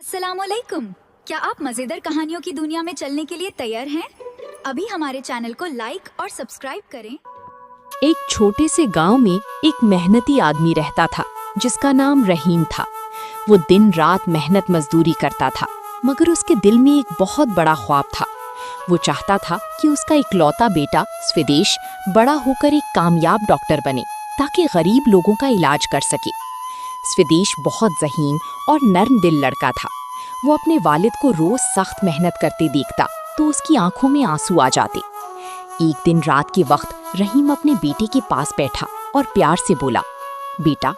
अस्सलामुअलैकुम। क्या आप मजेदार कहानियों की दुनिया में चलने के लिए तैयार हैं? अभी हमारे चैनल को लाइक और सब्सक्राइब करें। एक छोटे से गांव में एक मेहनती आदमी रहता था जिसका नाम रहीम था। वो दिन रात मेहनत मजदूरी करता था, मगर उसके दिल में एक बहुत बड़ा ख्वाब था। वो चाहता था कि उसका इकलौता बेटा स्विदेश बड़ा होकर एक कामयाब डॉक्टर बने ताकि गरीब लोगों का इलाज कर सके। स्विदेश बहुत ज़हीन और नर्म दिल लड़का था। वो अपने वालिद को रोज सख्त मेहनत करते देखता तो उसकी आंखों में आंसू आ जाते। एक दिन रात के वक्त रहीम अपने बेटे के पास बैठा और प्यार से बोला, बेटा,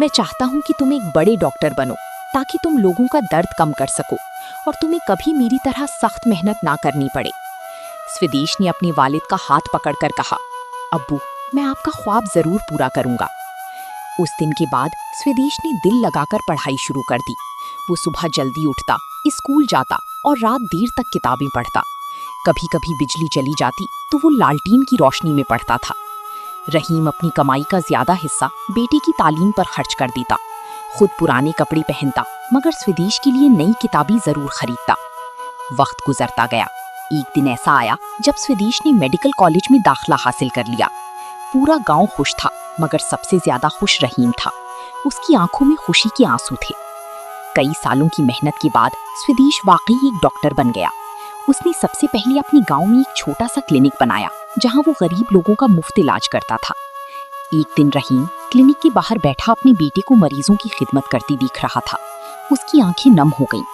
मैं चाहता हूँ कि तुम एक बड़े डॉक्टर बनो ताकि तुम लोगों का दर्द कम कर सको और तुम्हें कभी मेरी तरह सख्त मेहनत ना करनी पड़े। स्विदेश ने अपने वालिद का हाथ पकड़कर कहा, अब्बू, मैं आपका ख्वाब जरूर पूरा करूंगा। उस दिन के बाद स्विदेश ने दिल लगाकर पढ़ाई शुरू कर दी। वो सुबह जल्दी उठता, स्कूल जाता और रात देर तक किताबें पढ़ता। कभी कभी बिजली चली जाती तो वो लालटीन की रोशनी में पढ़ता था। रहीम अपनी कमाई का ज्यादा हिस्सा बेटे की तालीम पर खर्च कर देता। खुद पुराने कपड़े पहनता मगर स्विदेश के लिए नई किताबें जरूर खरीदता। वक्त गुजरता गया। एक दिन ऐसा आया जब स्विदेश ने मेडिकल कॉलेज में दाखिला हासिल कर लिया। पूरा गांव खुश था, मगर सबसे ज्यादा खुश रहीम था। उसकी आंखों में खुशी के आंसू थे। कई सालों की मेहनत के बाद स्विदेश वाकई एक डॉक्टर बन गया। उसने सबसे पहले अपने गांव में एक छोटा सा क्लिनिक बनाया जहां वो गरीब लोगों का मुफ्त इलाज करता था। एक दिन रहीम क्लिनिक के बाहर बैठा अपने बेटे को मरीजों की खिदमत करते देख रहा था। उसकी आंखें नम हो गईं।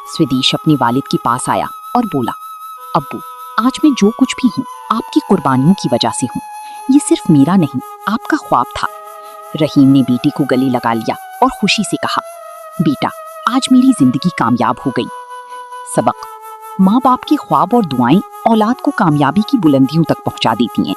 स्विदेश अपने वालिद के पास आया और बोला, अब्बू, आज मैं जो कुछ भी हूँ आपकी कुर्बानियों की वजह से हूँ। ये सिर्फ मेरा नहीं, आपका ख्वाब था। रहीम ने बेटे को गले लगा लिया और खुशी से कहा, बेटा, आज मेरी जिंदगी कामयाब हो गई। सबक: माँ बाप के ख्वाब और दुआएं औलाद को कामयाबी की बुलंदियों तक पहुंचा देती हैं।